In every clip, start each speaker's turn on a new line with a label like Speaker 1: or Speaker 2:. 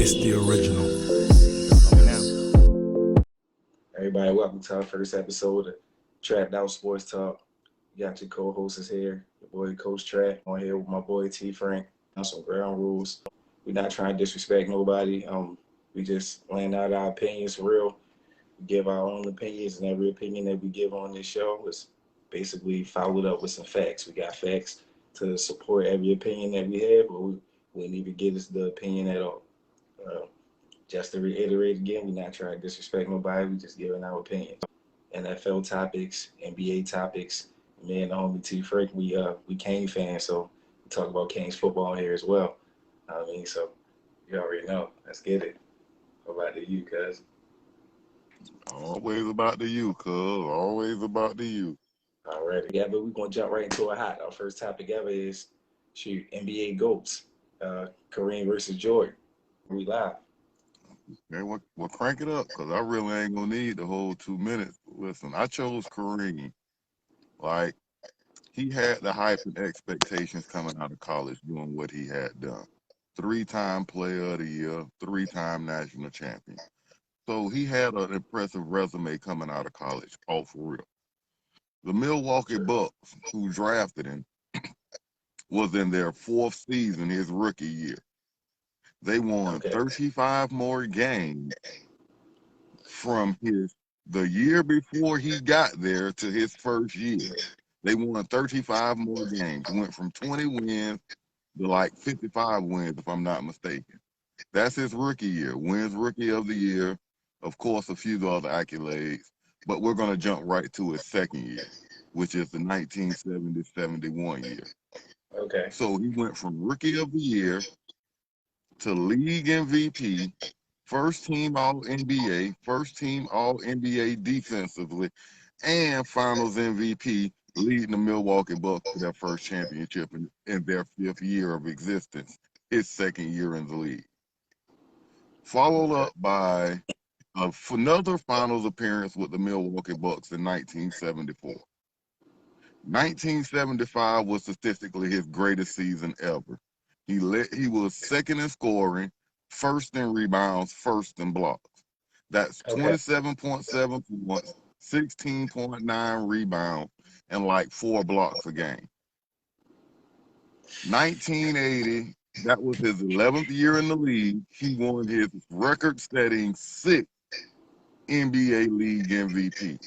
Speaker 1: It's the original.
Speaker 2: Everybody, welcome to our first episode of Trapped Out Sports Talk. You got your co-hosts here, your boy Coach Trap, on here with my boy T Frank. On some ground rules. We're not trying to disrespect nobody. We just laying out our opinions for real. We give our own opinions, and every opinion that we give on this show is basically followed up with some facts. We got facts to support every opinion that we have, but we wouldn't even give us the opinion at all. Just to reiterate again, we're not trying to disrespect nobody. We just giving our opinions. NFL topics, NBA topics. Me and the homie T Frank, we Kane fans, so we talk about Kane's football here as well. So you already know. Let's get it. How about you, cuz?
Speaker 3: Always about the you, cuz. Always about the you.
Speaker 2: Alrighty. Yeah, but we're gonna jump right into it hot. Our first topic ever is NBA GOATs. Kareem versus Jordan. We live.
Speaker 3: Okay, we'll crank it up, because I really ain't going to need the whole 2 minutes. Listen, I chose Kareem. Like, he had the hype and expectations coming out of college doing what he had done. 3-time player of the year, 3-time national champion. So he had an impressive resume coming out of college, all for real. The Milwaukee Bucks, who drafted him, was in their 4th season, his rookie year. They won 35 more games from the year before he got there to his first year. They won 35 more games. Went from 20 wins to like 55 wins, if I'm not mistaken. That's his rookie year. Wins rookie of the year. Of course, a few other accolades. But we're going to jump right to his second year, which is the 1970-71 year.
Speaker 2: Okay.
Speaker 3: So he went from rookie of the year to league MVP, first team All-NBA, first team All-NBA defensively, and finals MVP, leading the Milwaukee Bucks to their first championship in their 5th year of existence, his second year in the league. Followed up by another finals appearance with the Milwaukee Bucks in 1974. 1975 was statistically his greatest season ever. He was second in scoring, first in rebounds, first in blocks. That's 27.7 points, 16.9 rebounds, and like 4 blocks a game. 1980, that was his 11th year in the league. He won his record-setting 6th NBA League MVP.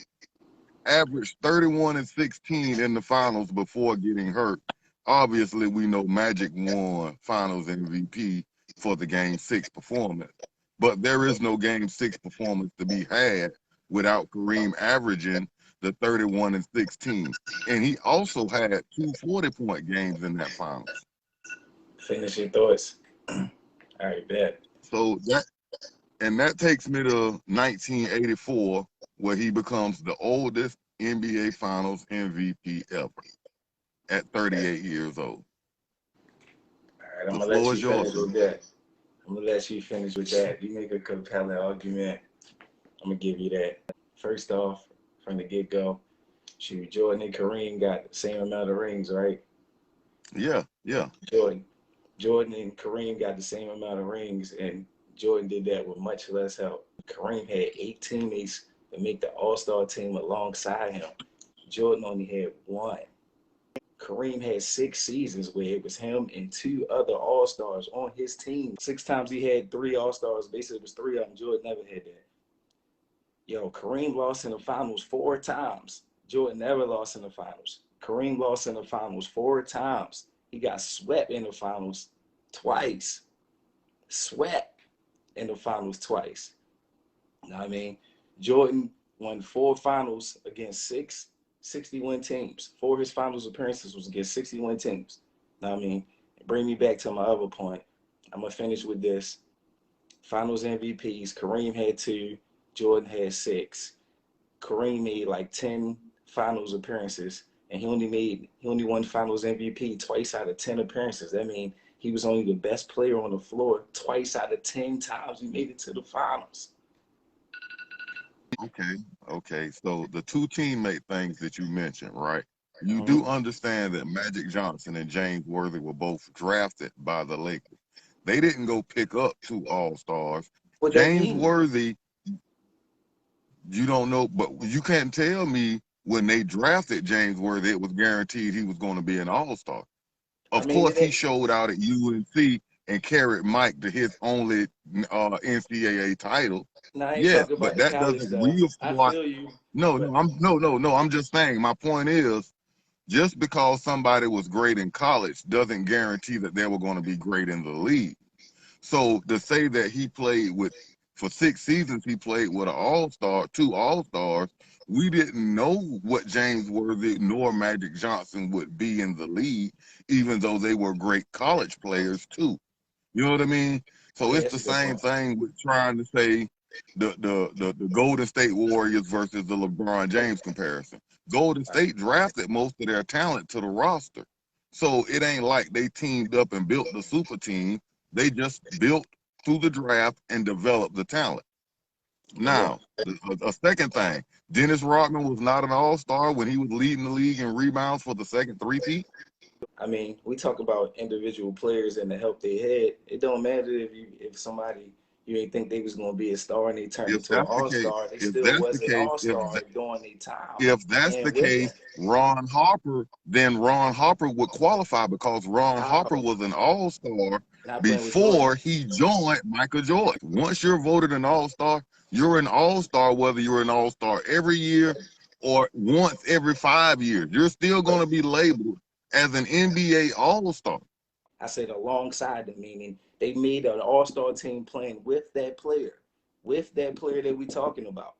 Speaker 3: Averaged 31 and 16 in the finals before getting hurt. Obviously, we know Magic won finals MVP for the Game 6 performance. But there is no Game 6 performance to be had without Kareem averaging the 31 and 16. And he also had 2 40-point games in that finals.
Speaker 2: Finish your thoughts. All right, bet.
Speaker 3: So that takes me to 1984, where he becomes the oldest NBA Finals MVP ever at 38 years old.
Speaker 2: All right, I'm going to let you finish with that. You make a compelling argument. I'm going to give you that. First off, from the get-go, Jordan and Kareem got the same amount of rings, right?
Speaker 3: Yeah.
Speaker 2: Jordan and Kareem got the same amount of rings, and Jordan did that with much less help. Kareem had 8 teammates to make the All-Star team alongside him. Jordan only had 1. Kareem had 6 seasons where it was him and 2 other All-Stars on his team. 6 times he had 3 All-Stars. Basically, it was 3 of them. Jordan never had that. Kareem lost in the finals 4 times. Jordan never lost in the finals. Kareem lost in the finals 4 times. He got swept in the finals twice. Swept in the finals twice. You know what I mean? Jordan won 4 finals against 61 teams. 4 of his finals appearances was against 61 teams. You know what I mean? Bring me back to my other point. I'm going to finish with this. Finals MVPs, Kareem had 2, Jordan had 6. Kareem made like 10 finals appearances, and he only won finals MVP twice out of 10 appearances. That means he was only the best player on the floor twice out of 10 times he made it to the finals.
Speaker 3: Okay. So the 2 teammate things that you mentioned, right? You do understand that Magic Johnson and James Worthy were both drafted by the Lakers. They didn't go pick up 2 All-Stars.
Speaker 2: What that
Speaker 3: James
Speaker 2: mean?
Speaker 3: Worthy, you don't know, but you can't tell me when they drafted James Worthy, it was guaranteed he was going to be an All-Star.
Speaker 2: I
Speaker 3: Of
Speaker 2: mean,
Speaker 3: course, he showed out at UNC and carried Mike to his only NCAA title.
Speaker 2: now I ain't
Speaker 3: Yes,
Speaker 2: talking about
Speaker 3: but
Speaker 2: the
Speaker 3: that
Speaker 2: college
Speaker 3: doesn't
Speaker 2: stuff. I
Speaker 3: reinforce.
Speaker 2: feel you,
Speaker 3: No,
Speaker 2: but
Speaker 3: no. I'm just saying. My point is, just because somebody was great in college doesn't guarantee that they were going to be great in the league. So to say that he played with, for 6 seasons, he played with an all-star, 2 all-stars, we didn't know what James Worthy nor Magic Johnson would be in the league, even though they were great college players too. You know what I mean? So
Speaker 2: yeah,
Speaker 3: it's
Speaker 2: that's
Speaker 3: the
Speaker 2: a good
Speaker 3: same
Speaker 2: point.
Speaker 3: thing with trying to say the Golden State Warriors versus the LeBron James comparison. Golden
Speaker 2: Right.
Speaker 3: State drafted most of their talent to the roster. So it ain't like they teamed up and built the super team. They just built through the draft and developed the talent.
Speaker 2: Yeah.
Speaker 3: Now, a second thing, Dennis Rodman was not an all-star when he was leading the league in rebounds for the second three-peat.
Speaker 2: I mean, we talk about individual players and the help they had. It don't matter if somebody you didn't think they was going to be a star and they turned
Speaker 3: If
Speaker 2: into an
Speaker 3: that's the
Speaker 2: all
Speaker 3: case,
Speaker 2: star. They
Speaker 3: if
Speaker 2: still
Speaker 3: that's the
Speaker 2: was an
Speaker 3: case,
Speaker 2: all star during their time
Speaker 3: if that's the
Speaker 2: and with them.
Speaker 3: case, Ron Harper, then Ron Harper would qualify because Ron Harper
Speaker 2: How?
Speaker 3: was an all-star
Speaker 2: Not playing with Jordan.
Speaker 3: before he joined Michael Jordan. Once you're voted an all-star, you're an all-star whether you're an all-star every year or once every 5 years. You're still going
Speaker 2: But
Speaker 3: to be labeled as an NBA all-star.
Speaker 2: I said alongside them, meaning they made an all star team playing with that player that we talking about.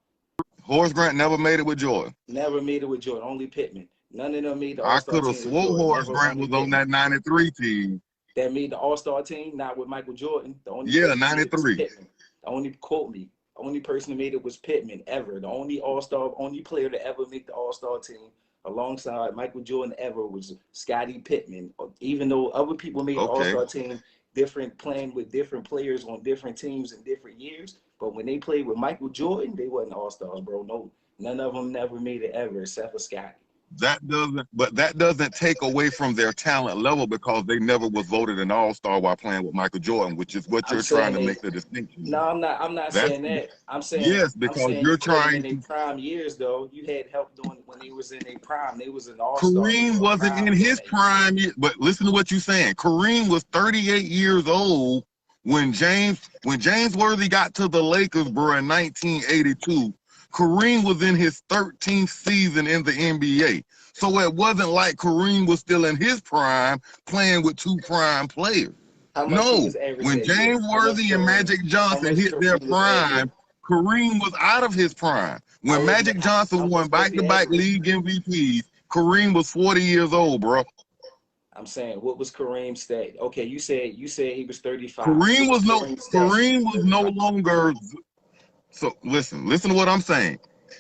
Speaker 3: Horace Grant never made it with Jordan.
Speaker 2: Never made it with Jordan. Only Pittman. None of them made the all
Speaker 3: I
Speaker 2: star
Speaker 3: could have
Speaker 2: team with
Speaker 3: swore
Speaker 2: Jordan.
Speaker 3: Horace
Speaker 2: Never
Speaker 3: Grant
Speaker 2: only
Speaker 3: was on
Speaker 2: Pittman.
Speaker 3: that 93 team.
Speaker 2: That made the all-star team, not with Michael Jordan. The only
Speaker 3: Yeah,
Speaker 2: person that made it was
Speaker 3: 93.
Speaker 2: Pittman. The only quote me. The only person that made it was Pittman ever. The only all-star, only player to ever make the all-star team alongside Michael Jordan ever was Scottie Pittman. Even though other people made the
Speaker 3: Okay.
Speaker 2: all-star team different, playing with different players on different teams in different years. But when they played with Michael Jordan, they wasn't all-stars, bro. No, none of them never made it ever except for Scottie.
Speaker 3: That doesn't take away from their talent level because they never was voted an all-star while playing with Michael Jordan, which is what
Speaker 2: I'm
Speaker 3: you're trying
Speaker 2: saying
Speaker 3: to
Speaker 2: they.
Speaker 3: make the distinction
Speaker 2: No,
Speaker 3: of.
Speaker 2: I'm not
Speaker 3: That's
Speaker 2: saying that.
Speaker 3: yes,
Speaker 2: I'm
Speaker 3: because
Speaker 2: saying you
Speaker 3: you're
Speaker 2: put them in
Speaker 3: trying
Speaker 2: their
Speaker 3: to.
Speaker 2: prime years though. You had help doing when they was in their prime. They was an all-star in
Speaker 3: Kareem
Speaker 2: their
Speaker 3: wasn't in
Speaker 2: prime during
Speaker 3: his
Speaker 2: that year.
Speaker 3: prime, but listen to what you're saying. Kareem was 38 years old when James Worthy got to the Lakers, bro, in 1982. Kareem was in his 13th season in the NBA. So it wasn't like Kareem was still in his prime playing with 2 prime players.
Speaker 2: How much he
Speaker 3: No,
Speaker 2: was average
Speaker 3: when
Speaker 2: that year?
Speaker 3: James Worthy and Magic
Speaker 2: How
Speaker 3: Johnson
Speaker 2: much
Speaker 3: hit their
Speaker 2: Kareem was average?
Speaker 3: prime, Kareem was out of his prime. When Magic
Speaker 2: How
Speaker 3: Johnson
Speaker 2: much
Speaker 3: won
Speaker 2: was he
Speaker 3: back-to-back
Speaker 2: average?
Speaker 3: league MVPs, Kareem was 40 years old, bro.
Speaker 2: I'm saying what was Kareem's stat? Okay, you said he was 35.
Speaker 3: Kareem
Speaker 2: What was
Speaker 3: was no
Speaker 2: Kareem's stat sheet
Speaker 3: Kareem
Speaker 2: at
Speaker 3: was no
Speaker 2: 35?
Speaker 3: longer. So listen to what I'm saying.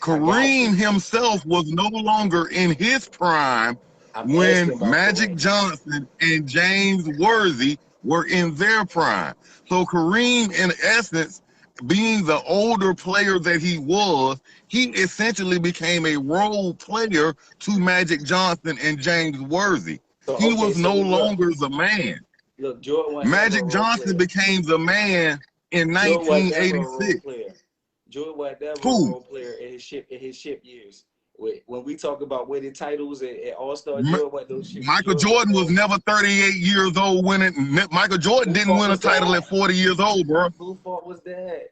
Speaker 2: I got you.
Speaker 3: Kareem himself was no longer in his prime
Speaker 2: I'm
Speaker 3: when
Speaker 2: asking about
Speaker 3: Magic
Speaker 2: Kareem.
Speaker 3: Johnson and James Worthy were in their prime. So Kareem, in essence, being the older player that he essentially became a role player to Magic Johnson and James Worthy.
Speaker 2: So
Speaker 3: He
Speaker 2: okay,
Speaker 3: was
Speaker 2: so
Speaker 3: no
Speaker 2: look,
Speaker 3: longer the man.
Speaker 2: Jordan was never a
Speaker 3: Magic
Speaker 2: role
Speaker 3: Johnson
Speaker 2: player.
Speaker 3: became the man in
Speaker 2: Jordan was never a role
Speaker 3: 1986.
Speaker 2: player. Jordan was never a
Speaker 3: Who?
Speaker 2: role player in his ship years. When we talk about winning titles at All Star, Jordan was those ship.
Speaker 3: Michael
Speaker 2: Jordan was
Speaker 3: Jordan was
Speaker 2: no.
Speaker 3: never 38 years old winning. Michael Jordan
Speaker 2: Who
Speaker 3: didn't
Speaker 2: fault
Speaker 3: win a
Speaker 2: was
Speaker 3: title
Speaker 2: that?
Speaker 3: at 40 years old, bro.
Speaker 2: Who fault was that?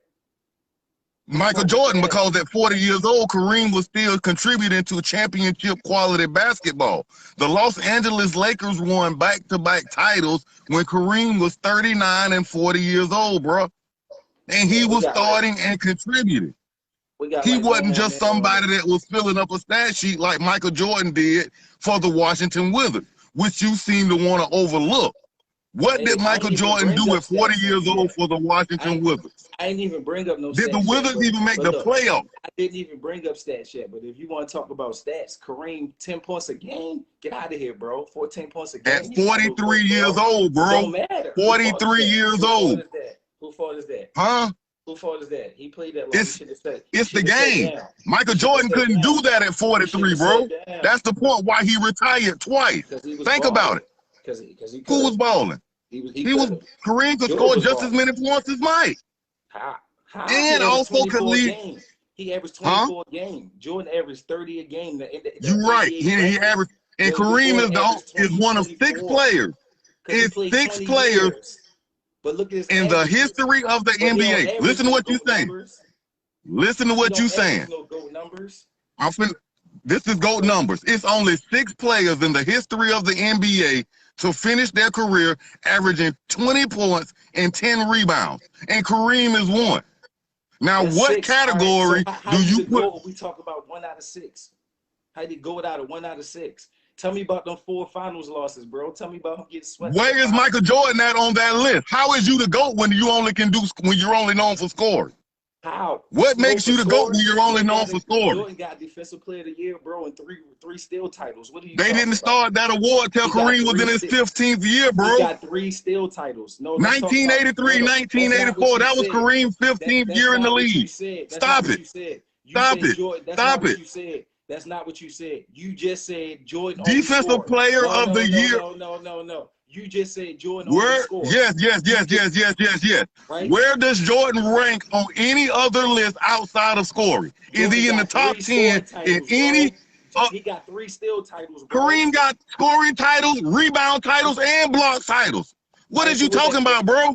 Speaker 2: Who
Speaker 3: Michael
Speaker 2: fault was
Speaker 3: Jordan,
Speaker 2: that?
Speaker 3: because at 40 years old, Kareem was still contributing to championship quality basketball. The Los Angeles Lakers won back-to-back titles when Kareem was 39 and 40 years old, bro. And he
Speaker 2: Man,
Speaker 3: was starting and contributing.
Speaker 2: we got
Speaker 3: He
Speaker 2: like one
Speaker 3: wasn't
Speaker 2: more
Speaker 3: just
Speaker 2: man on
Speaker 3: somebody
Speaker 2: this.
Speaker 3: that was filling up a stat sheet like Michael Jordan did for the Washington Wizards, which you seem to want to overlook. What did
Speaker 2: Hey, I
Speaker 3: Michael
Speaker 2: ain't even
Speaker 3: Jordan
Speaker 2: bring
Speaker 3: do
Speaker 2: up
Speaker 3: at 40
Speaker 2: stats
Speaker 3: years old
Speaker 2: yet.
Speaker 3: for the Washington
Speaker 2: I
Speaker 3: Wizards?
Speaker 2: I ain't even bring up no
Speaker 3: Did the
Speaker 2: stats yet.
Speaker 3: Wizards even make
Speaker 2: But
Speaker 3: the
Speaker 2: look,
Speaker 3: playoffs?
Speaker 2: I didn't even bring up stats yet. But if you want to talk about stats, Kareem 10 points a game, get out of here, bro. 14 points a
Speaker 3: At
Speaker 2: game. He's not no
Speaker 3: 43
Speaker 2: GOAT,
Speaker 3: years
Speaker 2: bro.
Speaker 3: old,
Speaker 2: It
Speaker 3: bro.
Speaker 2: don't matter. Who fault is
Speaker 3: 43
Speaker 2: that?
Speaker 3: years
Speaker 2: Who fault
Speaker 3: old.
Speaker 2: is that? Who fault is that?
Speaker 3: Huh?
Speaker 2: Who fault is that? He played that long. He
Speaker 3: It's
Speaker 2: should have sat. He
Speaker 3: it's the
Speaker 2: should have sat
Speaker 3: game.
Speaker 2: down. He
Speaker 3: Michael
Speaker 2: should have
Speaker 3: Jordan
Speaker 2: sat
Speaker 3: couldn't do
Speaker 2: down.
Speaker 3: that at
Speaker 2: He should
Speaker 3: 43,
Speaker 2: have
Speaker 3: bro.
Speaker 2: sat down
Speaker 3: That's the point why he retired twice.
Speaker 2: because he was
Speaker 3: Think about
Speaker 2: balling.
Speaker 3: it.
Speaker 2: Because he could
Speaker 3: Who
Speaker 2: have.
Speaker 3: was balling?
Speaker 2: He could have.
Speaker 3: Kareem could
Speaker 2: Jordan
Speaker 3: score
Speaker 2: was
Speaker 3: just as
Speaker 2: balling.
Speaker 3: many points as Mike.
Speaker 2: How?
Speaker 3: And also could lead.
Speaker 2: He averaged 24 a game. Jordan averaged 30 a game.
Speaker 3: You're right. He averaged. And Kareem is one of 6 players. It's 6 players.
Speaker 2: But look at his
Speaker 3: in the history of the NBA. Listen to what you're saying. Listen to what you're saying.
Speaker 2: No GOAT numbers.
Speaker 3: This is GOAT numbers. It's only 6 players in the history of the NBA to finish their career averaging 20 points and 10 rebounds. And Kareem is one. Now,
Speaker 2: That's
Speaker 3: what
Speaker 2: 6.
Speaker 3: category do you put?
Speaker 2: We talk about 1 out of 6. How did he go out of 1 out of 6? Tell me about them 4 finals losses, bro. Tell me about him getting swept.
Speaker 3: Where is Michael Jordan at on that list? How is you the GOAT when you're only known for scoring?
Speaker 2: How?
Speaker 3: What makes you the GOAT when you're only known for scoring?
Speaker 2: Jordan got Defensive Player of the Year, bro, and three steal titles. What are you?
Speaker 3: They didn't start that award till Kareem was in his 15th year, bro.
Speaker 2: He got 3 steal titles. No,
Speaker 3: 1983, 1984. That was Kareem's 15th year in the league. Stop it. Stop it. Stop it.
Speaker 2: That's not what you said. You just said Jordan.
Speaker 3: Defensive Player of the Year.
Speaker 2: No. You just said Jordan.
Speaker 3: Yes.
Speaker 2: Right?
Speaker 3: Where does Jordan rank on any other list outside of scoring? Is he in the top 10 in any?
Speaker 2: He got 3 steal titles. Bro.
Speaker 3: Kareem got scoring titles, rebound titles, and block titles. What is you talking about, bro?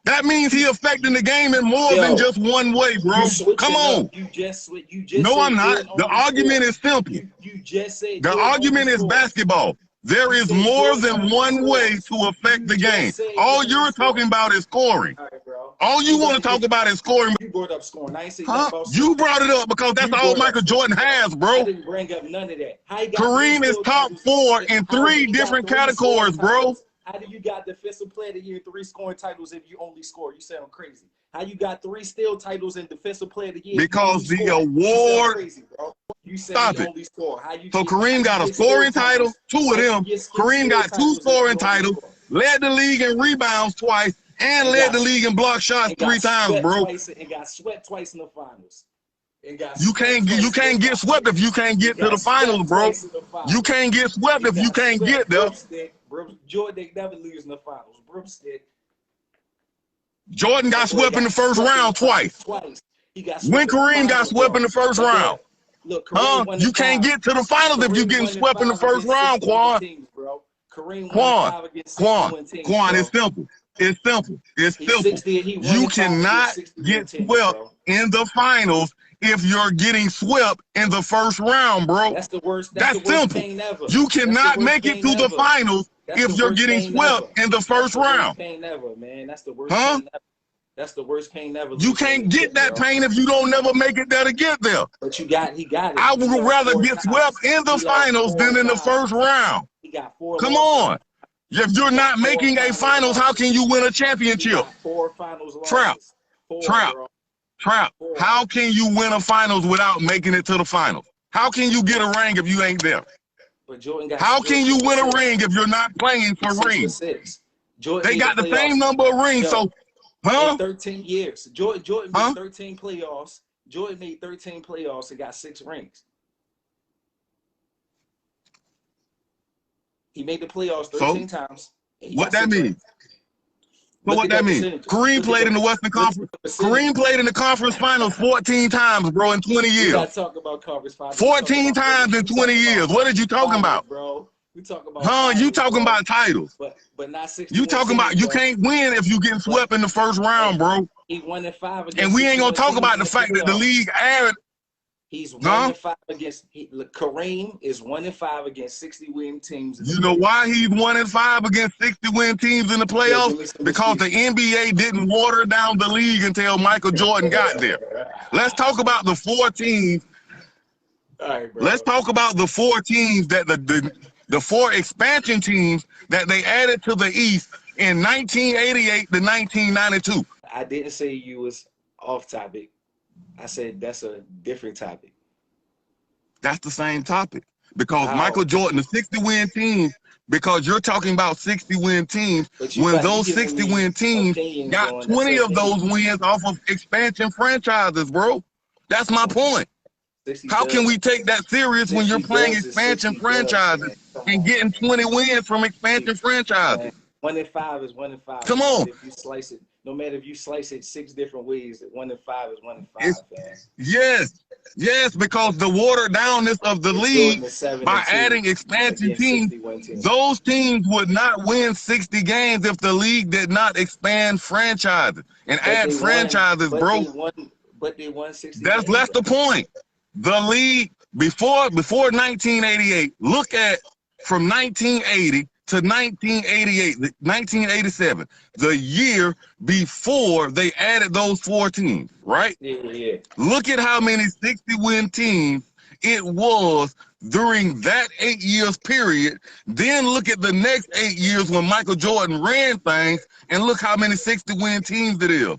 Speaker 3: That means he affecting the game in more than just one way, bro. Come on.
Speaker 2: You just
Speaker 3: no, I'm not. The argument is simple.
Speaker 2: You just said
Speaker 3: the argument is basketball. There is more than one way to affect the game. All you're talking about is scoring. All you want to talk about is scoring.
Speaker 2: You brought up scoring. I ain't saying
Speaker 3: about scoring. You brought it up because that's all Michael Jordan has, bro.
Speaker 2: I didn't bring up none of that.
Speaker 3: Kareem is top 4 in 3 different categories, bro.
Speaker 2: How do you got Defensive Player of the Year, 3 scoring titles if you only score? You sound crazy. How you got 3 steal titles and Defensive Player of the Year?
Speaker 3: Because the award.
Speaker 2: Crazy, bro. You said
Speaker 3: Stop
Speaker 2: you
Speaker 3: it.
Speaker 2: only score. How you
Speaker 3: so Kareem got a scoring title, 2 of them. Kareem got 2 scoring titles, led the league in rebounds twice, and led the league in block shots 3 times, bro.
Speaker 2: And got swept twice in the finals.
Speaker 3: You can't get swept if you can't get to the finals, bro. You can't get swept if you can't get there.
Speaker 2: Jordan never lose in the finals. Broomstick.
Speaker 3: Jordan got swept in the first round twice.
Speaker 2: He got
Speaker 3: when Kareem got swept in the first round.
Speaker 2: Look,
Speaker 3: you can't get to the finals if you're getting swept in the first round, Quan. Quan, it's simple. It's simple. It's simple. You cannot get swept in the finals if you're getting swept in the first round, bro.
Speaker 2: That's the worst.
Speaker 3: That's simple. You cannot make it to the finals if you're getting swept in the first round.
Speaker 2: That's the worst pain ever. That's the worst pain ever.
Speaker 3: You can't get that pain if you don't never make it there to get there.
Speaker 2: But he got it.
Speaker 3: I would rather get swept in the finals than in the first round.
Speaker 2: He got 4.
Speaker 3: Come on. If you're not making a finals, how can you win a championship?
Speaker 2: 4 finals.
Speaker 3: Trap. How can you win a finals without making it to the finals? How can you get a ring if you ain't there? How can you win a ring if you're not playing for rings? They got the same number of rings, so
Speaker 2: in 13 years. Jordan made 13 playoffs. Jordan made 13 playoffs and got 6 rings. He made the playoffs 13 times.
Speaker 3: What that means? So what that means? Kareem played in the Western Conference. Kareem played in the conference finals 14 times, bro, in 20 years.
Speaker 2: We gotta talk about conference finals.
Speaker 3: 14 times in 20 years. What are you talking about?
Speaker 2: Bro, we talk about
Speaker 3: you talking about titles.
Speaker 2: But not 60.
Speaker 3: You talking about you can't win if you getting swept in the first round, bro.
Speaker 2: He won in 5 against.
Speaker 3: And we ain't gonna talk about the fact that the league added.
Speaker 2: He's 1-5 against. Kareem is 1-5 against 60-win teams.
Speaker 3: You know why he's 1-5 against 60-win teams in the playoffs? Because the NBA didn't water down the league until Michael Jordan got there. Let's talk about the 4 teams.
Speaker 2: All right, bro.
Speaker 3: Let's talk about the 4 teams that the 4 expansion teams that they added to the East in 1988 to 1992.
Speaker 2: I didn't say you was off topic. I said that's a different topic.
Speaker 3: That's the same topic. Because Michael Jordan, the 60-win teams, because you're talking about 60-win teams, when those 60-win teams got 20 of those wins off of expansion franchises, bro. That's my point. How can we take that serious when you're playing expansion franchises and getting 20 wins from expansion franchises?
Speaker 2: 1-5 is 1-5.
Speaker 3: Come on.
Speaker 2: No matter if you slice it 6 different ways, 1-5 is 1-5, fam.
Speaker 3: Yes, because the watered downness of the league by adding expansion teams, those teams would not win 60 games if the league did not expand franchises and add franchises, bro.
Speaker 2: But they won 60
Speaker 3: That's
Speaker 2: games.
Speaker 3: the point. The league before 1988, look at from 1980 to 1988, 1987, the year before they added those 4 teams, right?
Speaker 2: Yeah.
Speaker 3: Look at how many 60-win teams it was during that 8 years period. Then look at the next 8 years when Michael Jordan ran things, and look how many 60-win teams it is.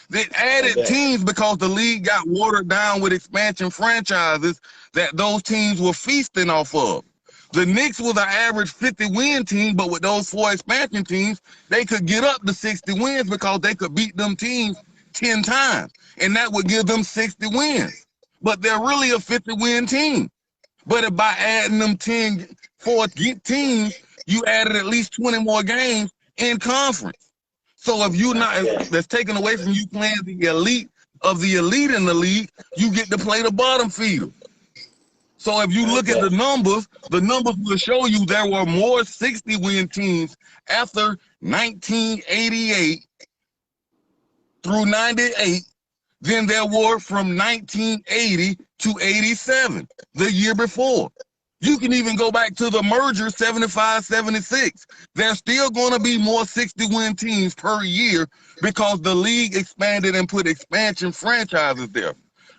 Speaker 3: They added teams because the league got watered down with expansion franchises that those teams were feasting off of. The Knicks was an average 50-win team, but with those 4 expansion teams, they could get up to 60 wins because they could beat them teams 10 times, and that would give them 60 wins. But they're really a 50-win team. But if by adding them 4 teams, you added at least 20 more games in conference. So if you're not, that's taken away from you playing the elite of the elite in the league, you get to play the bottom feeder. So if you look at the numbers will show you there were more 60-win teams after 1988 through 98 than there were from 1980 to 87, the year before. You can even go back to the merger 75-76. There's still going to be more 60-win teams per year because the league expanded and put expansion franchises there.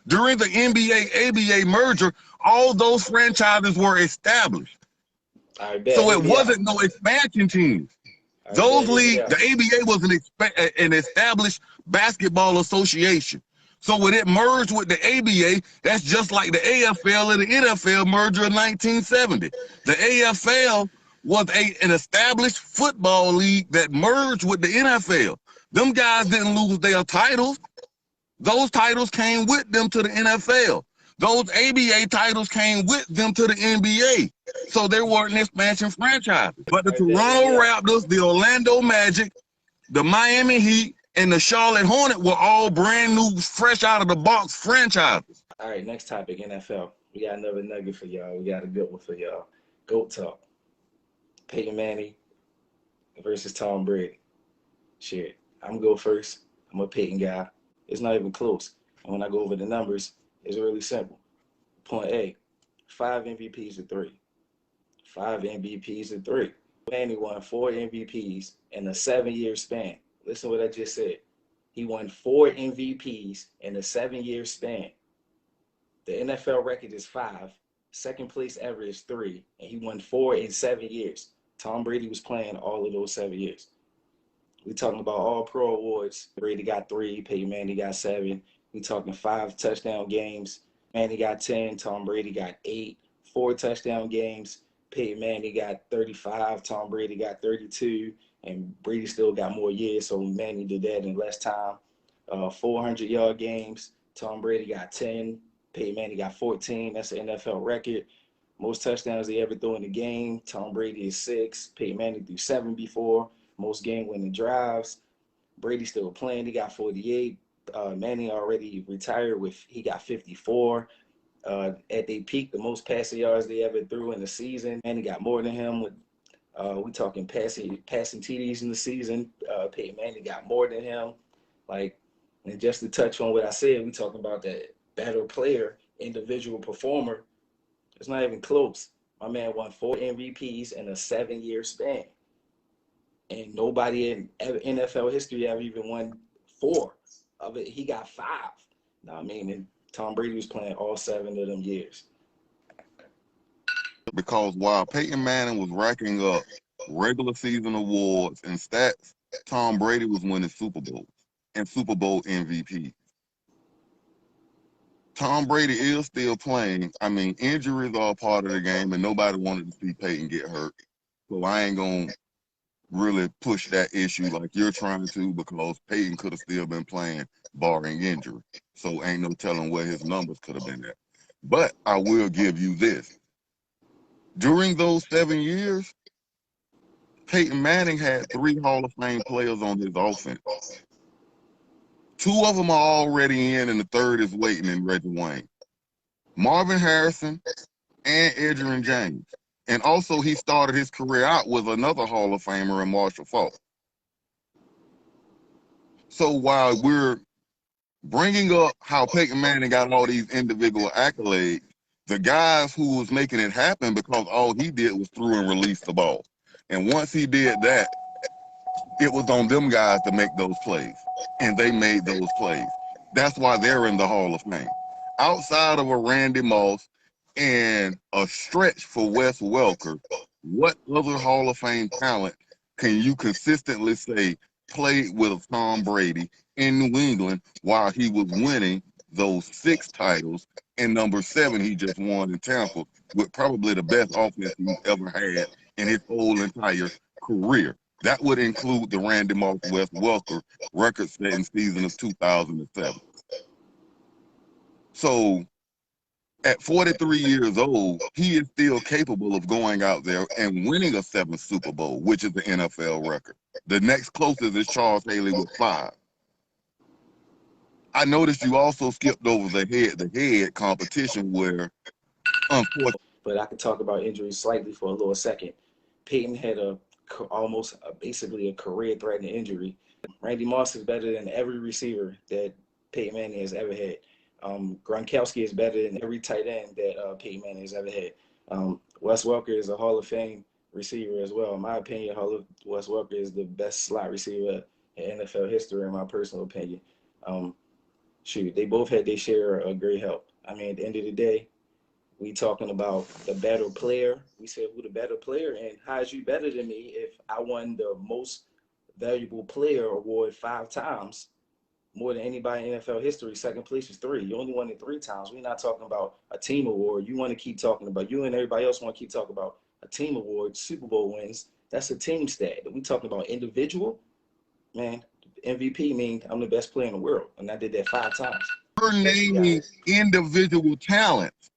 Speaker 3: During the NBA-ABA merger, all those franchises were established. So it wasn't no expansion teams. Those leagues, the ABA was an established basketball association. So when it merged with the ABA, that's just like the AFL and the NFL merger in 1970. The AFL was an established football league that merged with the NFL. Them guys didn't lose their titles. Those titles came with them to the NFL. Those ABA titles came with them to the NBA. So they weren't an expansion franchise. But the Toronto Raptors, the Orlando Magic, the Miami Heat, and the Charlotte Hornet were all brand new, fresh out of the box franchises.
Speaker 2: All right, next topic, NFL. We got another nugget for y'all. We got a good one for y'all. GOAT talk. Peyton Manning versus Tom Brady. Shit, I'm gonna go first. I'm a Peyton guy. It's not even close. And when I go over the numbers, it's really simple. Point A, 5 MVPs to 3. 5 MVPs to 3. Manning won 4 MVPs in a 7-year span. Listen to what I just said. He won 4 MVPs in a 7-year span. The NFL record is 5. Second place ever is 3. And he won 4 in 7 years. Tom Brady was playing all of those 7 years. We're talking about all pro awards. Brady got 3, Peyton Manning got 7. We're talking 5 touchdown games. Manning got 10, Tom Brady got 8. 4 touchdown games. Peyton Manning got 35, Tom Brady got 32. And Brady still got more years, so Manning did that in less time. 400-yard games, Tom Brady got 10, Peyton Manning got 14. That's an NFL record. Most touchdowns they ever threw in the game, Tom Brady is 6, Peyton Manning threw 7 before. Most game-winning drives. Brady still playing, he got 48. Manning already retired he got 54. At their peak, the most passing yards they ever threw in the season. Manning got more than him with we talking passing TDs in the season. Peyton Manning got more than him. And just to touch on what I said, we talking about that better player, individual performer. It's not even close. My man won 4 MVPs in a 7-year span. And nobody in NFL history ever even won 4 of it. He got 5. Now, I mean, and Tom Brady was playing all 7 of them years.
Speaker 3: Because while Peyton Manning was racking up regular season awards and stats, Tom Brady was winning Super Bowls and Super Bowl MVP. Tom Brady is still playing. I mean, injuries are a part of the game, and nobody wanted to see Peyton get hurt. So I ain't going to really push that issue like you're trying to, because Peyton could have still been playing barring injury. So ain't no telling where his numbers could have been at. But I will give you this. During those 7 years, Peyton Manning had 3 Hall of Fame players on his offense. 2 of them are already in, and the third is waiting in Reggie Wayne. Marvin Harrison and Edgerrin James. And also, he started his career out with another Hall of Famer in Marshall Faulk. So while we're bringing up how Peyton Manning got all these individual accolades, the guys who was making it happen because all he did was throw and release the ball. And once he did that, it was on them guys to make those plays. And they made those plays. That's why they're in the Hall of Fame. Outside of a Randy Moss and a stretch for Wes Welker, what other Hall of Fame talent can you consistently say played with Tom Brady in New England while he was winning those 6 titles, and number 7 he just won in Tampa with probably the best offense he's ever had in his whole entire career? That would include the Randy Moss Wes Welker record-setting season of 2007. So at 43 years old, he is still capable of going out there and winning a 7th Super Bowl, which is the NFL record. The next closest is Charles Haley with 5. I noticed you also skipped over the head-to-head competition where, unfortunately.
Speaker 2: But I could talk about injuries slightly for a little second. Peyton had basically a career-threatening injury. Randy Moss is better than every receiver that Peyton Manning has ever had. Gronkowski is better than every tight end that Peyton Manning has ever had. Wes Welker is a Hall of Fame receiver as well. In my opinion, Wes Welker is the best slot receiver in NFL history, in my personal opinion. They both had their share of great help. I mean, at the end of the day, we talking about the better player. We said who the better player, and how is you better than me if I won the most valuable player award 5 times, more than anybody in NFL history? Second place is 3. You only won it 3 times. We're not talking about a team award. You want to keep talking about, you and everybody else want to keep talking about a team award, Super Bowl wins. That's a team stat. We talking about individual, man. MVP means I'm the best player in the world, and I did that 5 times.
Speaker 3: We're naming individual talents.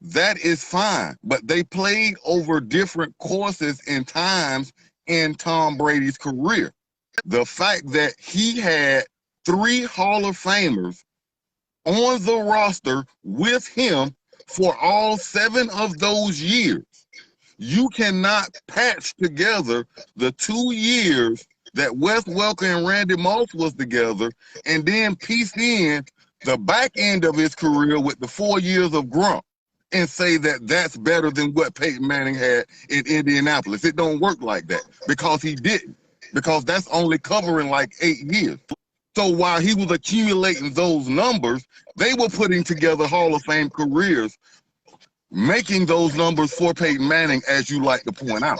Speaker 3: That is fine, but they played over different courses and times in Tom Brady's career. The fact that he had 3 Hall of Famers on the roster with him for all 7 of those years, you cannot patch together the 2 years that Wes Welker and Randy Moss was together and then piece in the back end of his career with the 4 years of Gronk and say that that's better than what Peyton Manning had in Indianapolis. It don't work like that because he didn't, because that's only covering like 8 years. So while he was accumulating those numbers, they were putting together Hall of Fame careers, making those numbers for Peyton Manning, as you like to point out.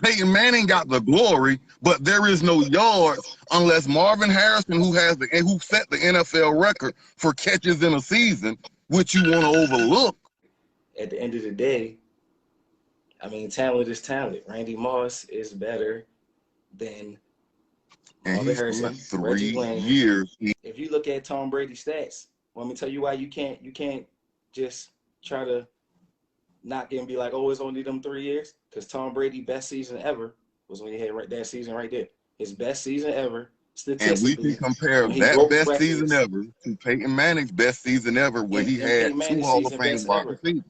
Speaker 3: Peyton Manning got the glory, but there is no yards unless Marvin Harrison, who set the NFL record for catches in a season, which you want to overlook.
Speaker 2: At the end of the day, I mean, talent is talent. Randy Moss is better than Marvin Harrison,
Speaker 3: 3 years.
Speaker 2: If you look at Tom Brady's stats, let me tell you why you can't just try to knock it and be like, oh, it's only them 3 years. Because Tom Brady's best season ever was when he had that season right there. His best season ever, statistically.
Speaker 3: And we can compare that best season ever to Peyton Manning's best season ever, when he had 2 Hall of Fame wide receivers.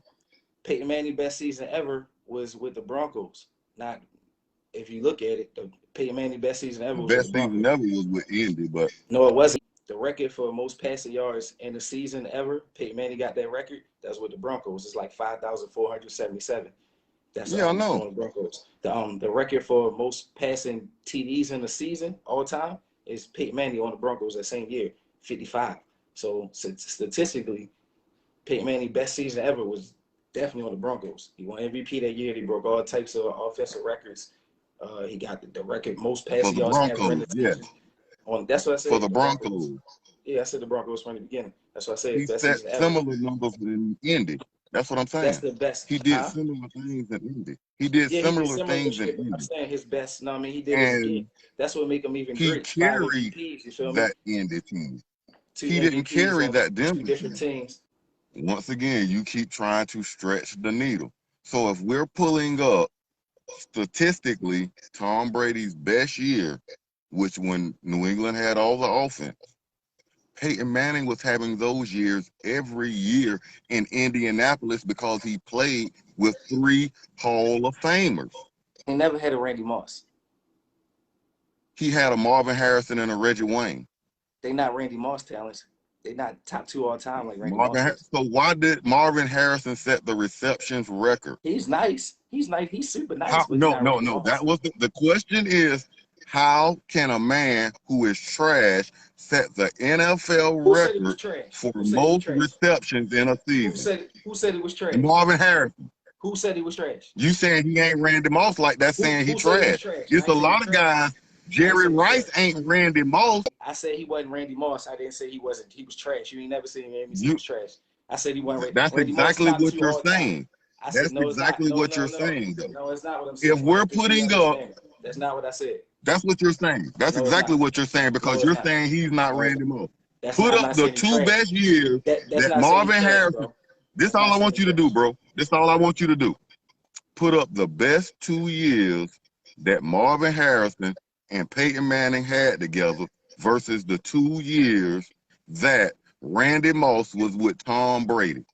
Speaker 2: Peyton Manning's best season ever was with the Broncos. Not, if you look at it, the Peyton Manning's best season ever was with the Broncos.
Speaker 3: Best season ever was with Indy, but
Speaker 2: no, it wasn't. The record for most passing yards in the season ever, Peyton Manning got that record. That's with the Broncos. It's like 5,477. That's
Speaker 3: I know.
Speaker 2: The Broncos. The record for most passing TDs in the season all time is Peyton Manning on the Broncos that same year, 55. So statistically, Peyton Manning's best season ever was definitely on the Broncos. He won MVP that year. He broke all types of offensive records. He got the record most passing yards ever in the season. That's what I said.
Speaker 3: For the Broncos.
Speaker 2: Yeah, I said the Broncos from the beginning. That's what I said.
Speaker 3: He set similar numbers in Indy. That's what I'm saying.
Speaker 2: That's the best.
Speaker 3: He did similar things in Indy. He did similar things in Indy.
Speaker 2: I'm saying his best. No, I mean, he did it again. That's what make him even great.
Speaker 3: He carried that Indy team. He didn't carry that Denver
Speaker 2: different teams.
Speaker 3: Once again, you keep trying to stretch the needle. So if we're pulling up statistically, Tom Brady's best year, which when New England had all the offense, Peyton Manning was having those years every year in Indianapolis because he played with 3 Hall of Famers.
Speaker 2: He never had a Randy Moss.
Speaker 3: He had a Marvin Harrison and a Reggie Wayne.
Speaker 2: They not Randy Moss talents. They not top 2 all time like Randy Moss is.
Speaker 3: So why did Marvin Harrison set the receptions record?
Speaker 2: He's nice. He's nice. He's super nice.
Speaker 3: How,
Speaker 2: but he's not Randy
Speaker 3: no.
Speaker 2: Moss.
Speaker 3: That was the question is, how can a man who is trash set the NFL record for most receptions in a season?
Speaker 2: Who said it was trash?
Speaker 3: Marvin Harrison.
Speaker 2: Who said he was trash?
Speaker 3: You saying he ain't Randy Moss like that, saying he trash. It's a lot of guys. Jerry Rice ain't Randy Moss.
Speaker 2: I said he wasn't Randy Moss. I didn't say he wasn't. He was trash. You ain't never seen me say he was trash. I said he wasn't.
Speaker 3: That's
Speaker 2: Randy
Speaker 3: exactly
Speaker 2: Moss
Speaker 3: what you're saying. That's exactly what you're saying, though.
Speaker 2: No, it's not what I'm saying.
Speaker 3: If we're putting up,
Speaker 2: that's not what I said.
Speaker 3: That's what you're saying. That's exactly what you're saying, because you're saying he's not Randy Moss. Put up the 2 best years that Marvin Harrison. This is all I want you to do, bro. This is all I want you to do. Put up the best 2 years that Marvin Harrison and Peyton Manning had together versus the 2 years that Randy Moss was with Tom Brady.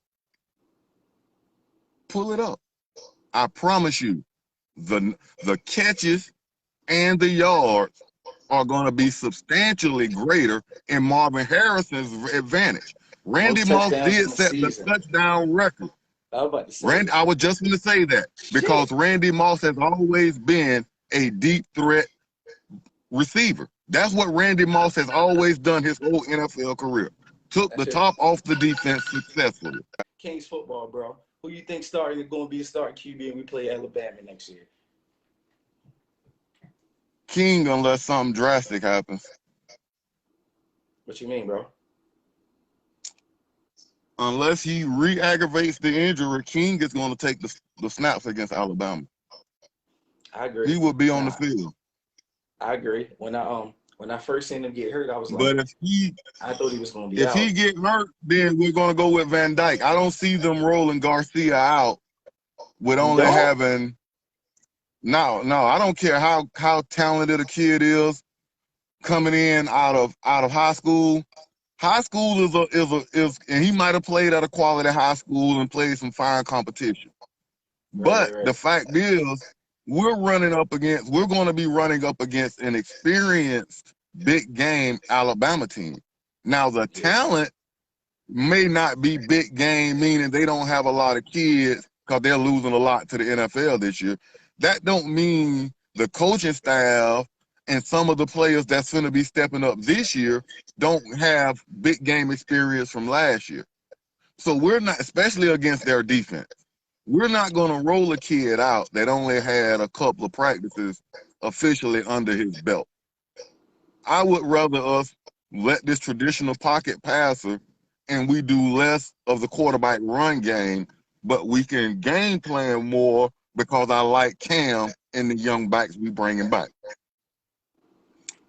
Speaker 3: Pull it up. I promise you, the catches and the yards are going to be substantially greater in Marvin Harrison's advantage. Randy Moss did set the touchdown record. I was just going to say that because Randy Moss has always been a deep threat receiver. That's what Randy Moss has always done his whole NFL career. Took the top off the defense successfully.
Speaker 2: Kings football, bro. Who you think going to be the starting QB and we play Alabama next year?
Speaker 3: King, unless something drastic happens.
Speaker 2: What you mean, bro?
Speaker 3: Unless he re-aggravates the injury, King is going to take the snaps against Alabama.
Speaker 2: I agree.
Speaker 3: He will be on the field.
Speaker 2: I agree. When I first seen him get hurt, I was like,
Speaker 3: but
Speaker 2: I thought he was going to be out.
Speaker 3: If he get hurt, then we're going to go with Van Dyke. I don't see them rolling Garcia out with only having. No, I don't care how talented a kid is coming in out of high school. High school is and he might have played at a quality high school and played some fine competition. But the fact is, we're going to be running up against an experienced big game Alabama team. Now the talent may not be big game, meaning they don't have a lot of kids because they're losing a lot to the NFL this year. That don't mean the coaching staff and some of the players that's going to be stepping up this year don't have big game experience from last year. So we're not, especially against their defense, we're not going to roll a kid out that only had a couple of practices officially under his belt. I would rather us let this traditional pocket passer and we do less of the quarterback run game, but we can game plan more because I like Cam and the young backs we bringing back.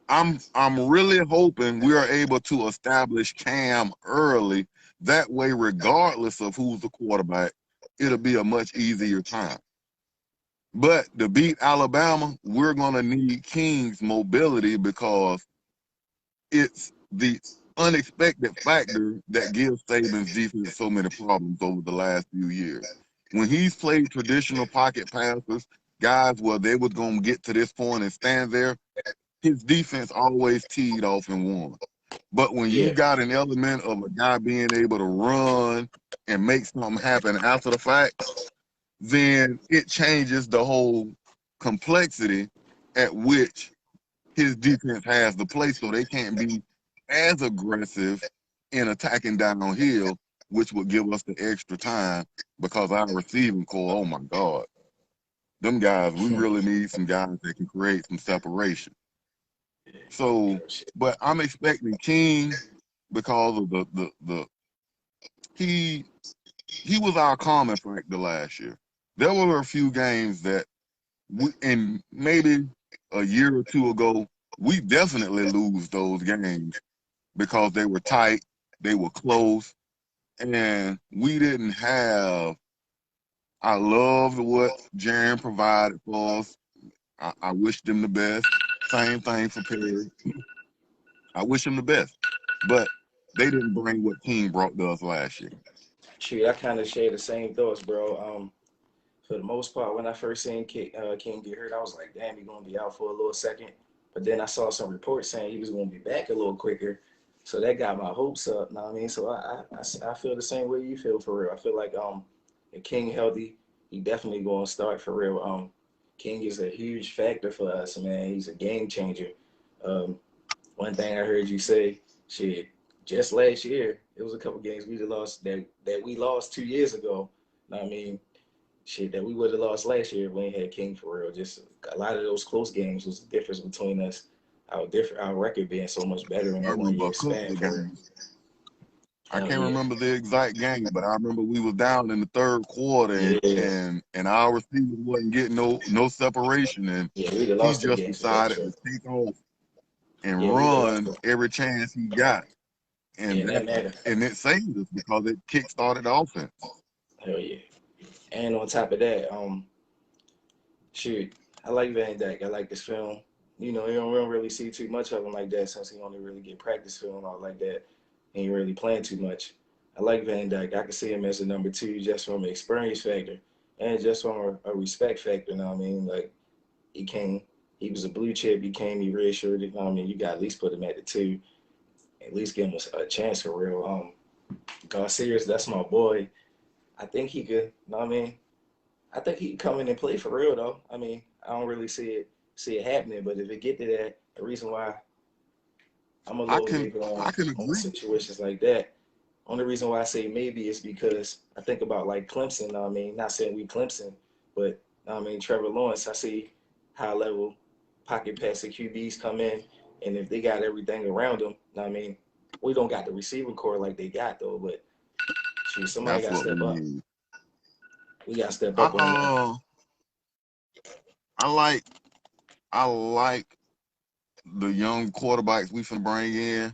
Speaker 3: I'm really hoping we are able to establish Cam early. That way, regardless of who's the quarterback, it'll be a much easier time. But to beat Alabama, we're going to need King's mobility because it's the unexpected factor that gives Saban's defense so many problems over the last few years. When he's played traditional pocket passes, guys where they was going to get to this point and stand there, his defense always teed off and won. But when you got an element of a guy being able to run and make something happen after the fact, then it changes the whole complexity at which his defense has to play, so they can't be as aggressive in attacking downhill, which would give us the extra time because our receiving core, oh my God, them guys, we really need some guys that can create some separation. So, but I'm expecting King because of he was our common factor last year. There were a few games that and maybe a year or two ago, we definitely lose those games because they were tight, they were close, and we didn't have I loved what Jaren provided for us. I wish them the best. Same thing for Perry. I wish them the best. But they didn't bring what King brought to us last year.
Speaker 2: Shoot, I kind of share the same thoughts, bro. For the most part, when I first seen King get hurt, I was like, damn, he's gonna be out for a little second. But then I saw some reports saying he was gonna be back a little quicker, so that got my hopes up. Know what I mean? So I feel the same way you feel for real. I feel like if King healthy, he definitely gonna start for real. King is a huge factor for us, man. He's a game changer. Um, One thing I heard you say, shit, just last year, it was a couple games we lost that we lost 2 years ago. Know what I mean, shit that we would have lost last year if we ain't had King for real. Just a lot of those close games was the difference between us. Our record being so much better in
Speaker 3: I
Speaker 2: a one
Speaker 3: remember
Speaker 2: year
Speaker 3: a couple
Speaker 2: span
Speaker 3: of
Speaker 2: for real.
Speaker 3: games. I
Speaker 2: Hell
Speaker 3: can't
Speaker 2: yeah.
Speaker 3: remember the exact game, but I remember we was down in the third quarter
Speaker 2: Yeah.
Speaker 3: and our receiver wasn't getting no separation, and
Speaker 2: Yeah, we'd have
Speaker 3: he
Speaker 2: lost them
Speaker 3: just
Speaker 2: games for damn
Speaker 3: decided
Speaker 2: sure.
Speaker 3: to take off and
Speaker 2: Yeah, we'd have lost
Speaker 3: run
Speaker 2: them.
Speaker 3: every chance he got.
Speaker 2: Yeah,
Speaker 3: And
Speaker 2: and that
Speaker 3: that
Speaker 2: matter.
Speaker 3: and it saved us because it kick started the offense.
Speaker 2: Hell yeah. And on top of that, shoot, I like Van Dyke. I like this film. We don't really see too much of him like that since he only really get practice film or like that. He ain't really playing too much. I like Van Dyke. I can see him as a number two just from an experience factor and just from a respect factor. You know what I mean? Like he came, he was a blue chip. He came, he reassured. You know what I mean? You got to at least put him at the two. At least give him a chance for real. Garcia's that's my boy. I think he could. You know what I mean? I think he can come in and play for real though. I mean, I don't really see it happening, but if it get to that, the reason why I'm a
Speaker 3: I
Speaker 2: little
Speaker 3: can
Speaker 2: nigga
Speaker 3: I can
Speaker 2: on
Speaker 3: agree.
Speaker 2: situations like that. Only reason why I say maybe is because I think about like Clemson. I mean, not saying we Clemson, but I mean Trevor Lawrence. I see high level pocket passing QBs come in, and if they got everything around them, I mean, we don't got the receiving core like they got though. But shoot, somebody
Speaker 3: That's
Speaker 2: got to
Speaker 3: what we
Speaker 2: step up.
Speaker 3: need.
Speaker 2: We got to step
Speaker 3: I
Speaker 2: up on that.
Speaker 3: I like I like the young quarterbacks we finna bring in,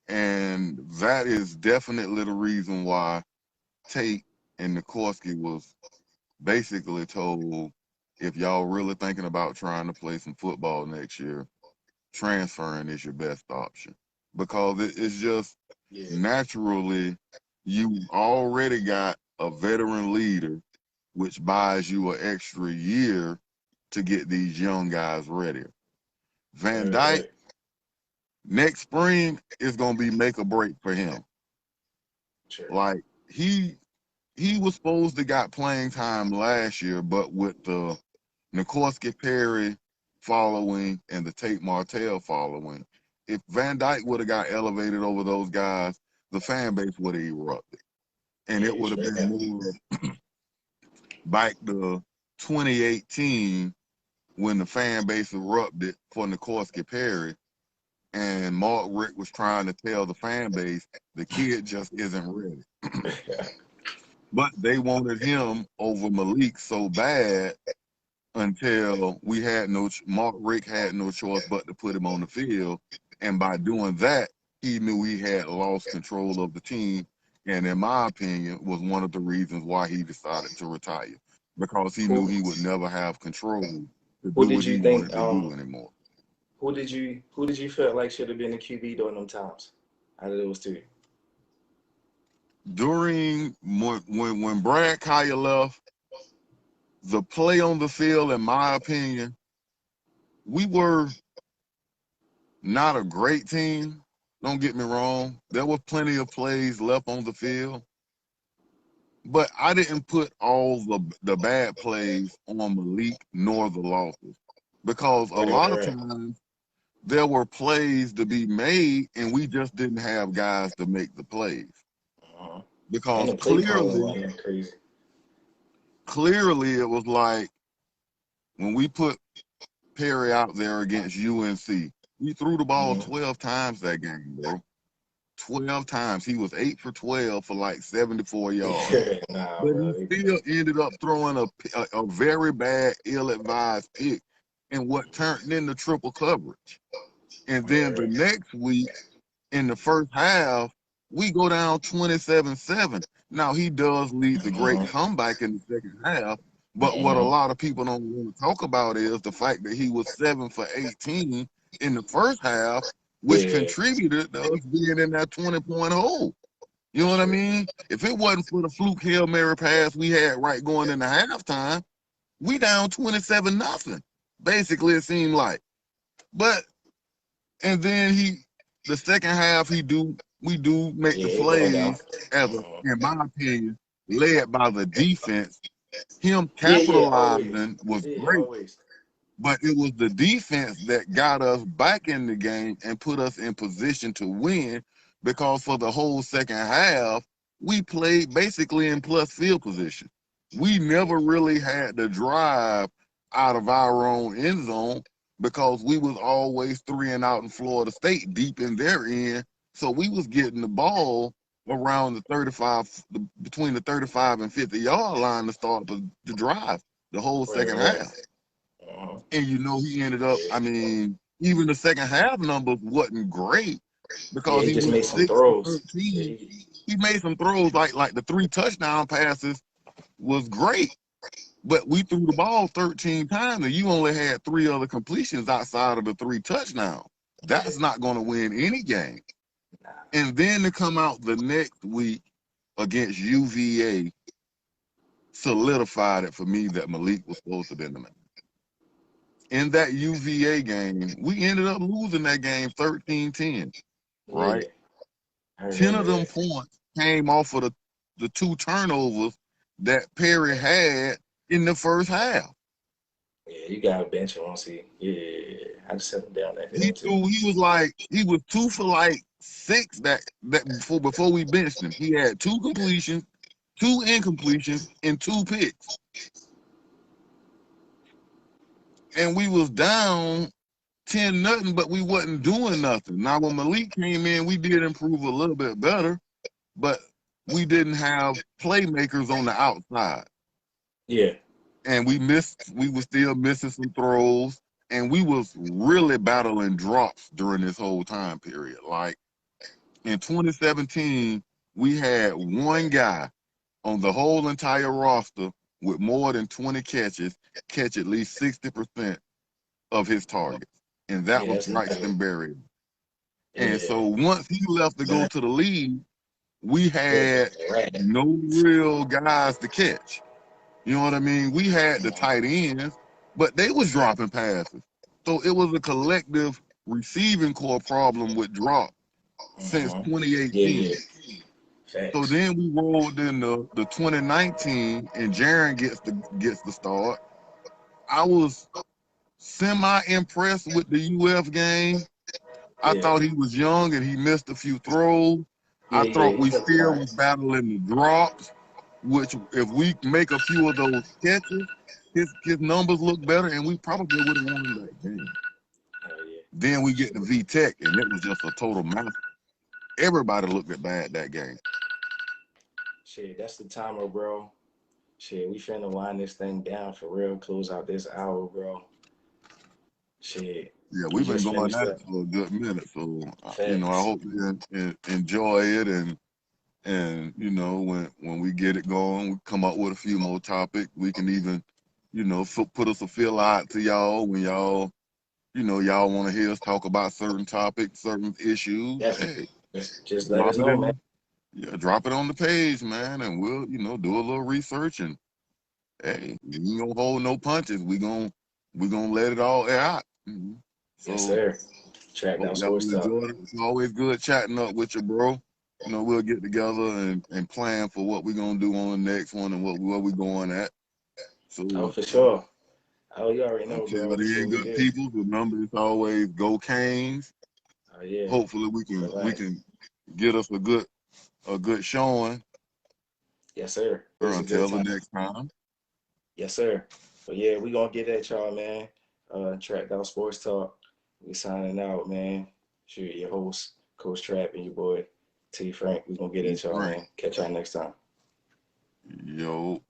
Speaker 3: and that is definitely the reason why Tate and Nikorsky was basically told, if y'all really thinking about trying to play some football next year, transferring is your best option, because it's just
Speaker 2: Yeah,
Speaker 3: naturally you already got a veteran leader, which buys you an extra year to get these young guys ready. Van
Speaker 2: right,
Speaker 3: Dyke,
Speaker 2: right.
Speaker 3: next spring is gonna be make or break for him.
Speaker 2: Sure.
Speaker 3: Like he he was supposed to got playing time last year, but with the Nikorsky Perry following and the Tate Martell following, if Van Dyke would have got elevated over those guys, the fan base would have erupted. And it
Speaker 2: Yeah,
Speaker 3: would have
Speaker 2: sure.
Speaker 3: been more back to 2018 when the fan base erupted for Nikorsky Perry, and Mark Rick was trying to tell the fan base the kid just isn't ready. But they wanted him over Malik so bad until we had Mark Rick had no choice but to put him on the field. And by doing that, he knew he had lost control of the team. And in my opinion, was one of the reasons why he decided to retire, because he knew
Speaker 2: who
Speaker 3: he would never have control to
Speaker 2: who
Speaker 3: do
Speaker 2: did
Speaker 3: what
Speaker 2: you
Speaker 3: he
Speaker 2: think
Speaker 3: wanted to do anymore.
Speaker 2: who did you feel like should have been the QB during them times out of those two?
Speaker 3: During when Brad Kaya left, the play on the field, in my opinion, we were not a great team. Don't get me wrong. There were plenty of plays left on the field, but I didn't put all the bad plays on Malik nor the losses, because a
Speaker 2: Right,
Speaker 3: lot of
Speaker 2: right.
Speaker 3: times there were plays to be made and we just didn't have guys to make the plays.
Speaker 2: Uh-huh. And
Speaker 3: Because
Speaker 2: the play calling wasn't crazy.
Speaker 3: clearly it was like when we put Perry out there against UNC, we threw the ball
Speaker 2: Mm-hmm.
Speaker 3: 12 times that game, bro. 12 times. He was 8 for 12 for like 74 yards.
Speaker 2: Nah,
Speaker 3: But
Speaker 2: bro.
Speaker 3: he still ended up throwing a very bad, ill-advised pick in what turned into triple coverage. And then the
Speaker 2: Right,
Speaker 3: next week in the first half, We go down 27-7. Now he does lead the great
Speaker 2: Mm-hmm.
Speaker 3: comeback in the second half, but what a
Speaker 2: Mm-hmm.
Speaker 3: lot of people don't want to talk about is the fact that he was 7 for 18 in the first half, which
Speaker 2: Yeah,
Speaker 3: contributed to us being in that 20-point hole. You know
Speaker 2: that's
Speaker 3: what I
Speaker 2: true.
Speaker 3: mean? If it wasn't for the fluke Hail Mary pass we had right going into halftime, we down 27-0. Basically, it seemed like. But and then the second half, we do make
Speaker 2: Yeah,
Speaker 3: the
Speaker 2: it going down.
Speaker 3: plays
Speaker 2: Mm-hmm.
Speaker 3: in my opinion, led by the defense. Him
Speaker 2: Yeah, yeah, always.
Speaker 3: capitalizing was
Speaker 2: Yeah,
Speaker 3: great,
Speaker 2: always.
Speaker 3: but it was the defense that got us back in the game and put us in position to win, because for the whole second half, we played basically in plus field position. We
Speaker 2: Yeah,
Speaker 3: never really had the drive out of our own end zone because we was always 3 and out in Florida State, deep in their end. So we was getting the ball around the 35, between the 35 and 50-yard line to start the drive the whole
Speaker 2: right,
Speaker 3: second
Speaker 2: right.
Speaker 3: half.
Speaker 2: Uh-huh.
Speaker 3: And he ended up,
Speaker 2: Yeah.
Speaker 3: I mean, even the second half numbers wasn't great
Speaker 2: Yeah,
Speaker 3: because
Speaker 2: he
Speaker 3: he
Speaker 2: just
Speaker 3: went
Speaker 2: made some
Speaker 3: 6 for
Speaker 2: throws. Yeah,
Speaker 3: 13. He made some throws like the 3 touchdown passes was great, but we threw the ball 13 times and you only had 3 other completions outside of the 3 touchdowns.
Speaker 2: yeah.
Speaker 3: That's not going to win any game.
Speaker 2: Nah.
Speaker 3: And then to come out the next week against UVA solidified it for me that Malik was supposed to be in the man. In that UVA game, we ended up losing that game 13-10, right?
Speaker 2: Yeah, I
Speaker 3: 10
Speaker 2: remember
Speaker 3: of them
Speaker 2: that.
Speaker 3: points came off of the 2 turnovers that Perry had in the first half.
Speaker 2: Yeah, you got a bench him once he. Yeah, I just set him down after that too.
Speaker 3: He was 2 for like 6 that before we benched him. He had 2 completions, 2 incompletions, and 2 picks. And we was down 10-0, but we wasn't doing nothing. Now when Malik came in, we did improve a little bit better, but we didn't have playmakers on the outside.
Speaker 2: Yeah,
Speaker 3: And we were still missing some throws, and we was really battling drops during this whole time period. Like in 2017, we had one guy on the whole entire roster with more than 20 catches catch at least 60% of his targets, and that
Speaker 2: yeah,
Speaker 3: was
Speaker 2: that's another.
Speaker 3: Braxton Berry. And
Speaker 2: Yeah,
Speaker 3: so once he left to go to the league, we
Speaker 2: it was
Speaker 3: had
Speaker 2: a rat.
Speaker 3: no real guys to catch. You know what I mean? We had the
Speaker 2: Mhm.
Speaker 3: tight ends, but they was dropping passes. So it was a collective receiving core problem with drop since
Speaker 2: Yeah,
Speaker 3: 2018.
Speaker 2: yeah,
Speaker 3: So
Speaker 2: facts.
Speaker 3: then we rolled in the 2019, and Jaron gets the start. I was semi impressed with the UF game. I
Speaker 2: Yeah,
Speaker 3: thought he was young and he missed a few throws. I
Speaker 2: yeah,
Speaker 3: thought
Speaker 2: yeah.
Speaker 3: we
Speaker 2: He got the
Speaker 3: still was
Speaker 2: points.
Speaker 3: battling the drops, which if we make a few of those catches, his numbers look better, and we probably would have won that game.
Speaker 2: Hell yeah.
Speaker 3: Then we get to V Tech, and it was just a total mess. Everybody looked at bad that game.
Speaker 2: Shit, that's the timer, bro. Shit, we finna wind this thing down for real. Close out this hour, bro. Shit,
Speaker 3: Yeah,
Speaker 2: we
Speaker 3: we've been
Speaker 2: just
Speaker 3: going
Speaker 2: finished
Speaker 3: at
Speaker 2: up.
Speaker 3: it for a good minute, so I
Speaker 2: Facts.
Speaker 3: hope you enjoy it, and when we get it going, we come up with a few more topics. We can even put us a feel out to y'all when y'all want to hear us talk about certain topics, certain issues.
Speaker 2: Definitely.
Speaker 3: Hey,
Speaker 2: Just let us
Speaker 3: drop it
Speaker 2: know, man.
Speaker 3: in. Yeah, drop it on the page, man, and we'll do a little research, and hey, we ain't gonna hold no punches. We gonna let it all out.
Speaker 2: Yes,
Speaker 3: So
Speaker 2: sir. Track
Speaker 3: hope
Speaker 2: down
Speaker 3: y'all
Speaker 2: sports talk.
Speaker 3: enjoyed it. It's always good chatting up with you, bro. We'll get together and plan for what we're gonna do on the next one and what we going at.
Speaker 2: Oh,
Speaker 3: So
Speaker 2: for sure. Oh, you already know,
Speaker 3: until
Speaker 2: bro. That's what
Speaker 3: then,
Speaker 2: we
Speaker 3: good
Speaker 2: do.
Speaker 3: people, remember it's always go Canes.
Speaker 2: Oh, yeah.
Speaker 3: Hopefully we
Speaker 2: For
Speaker 3: can we
Speaker 2: life.
Speaker 3: can get us a good showing.
Speaker 2: Yes, sir. It
Speaker 3: Or
Speaker 2: was a good
Speaker 3: until the
Speaker 2: time.
Speaker 3: next time.
Speaker 2: Yes, sir. But yeah, we gonna get at y'all, man. Track down sports talk. We signing out, man. Shoot, your host, Coach Trap, and your boy T Frank. We gonna get
Speaker 3: Be
Speaker 2: at y'all,
Speaker 3: frank.
Speaker 2: man. Catch y'all next time.
Speaker 3: Yo.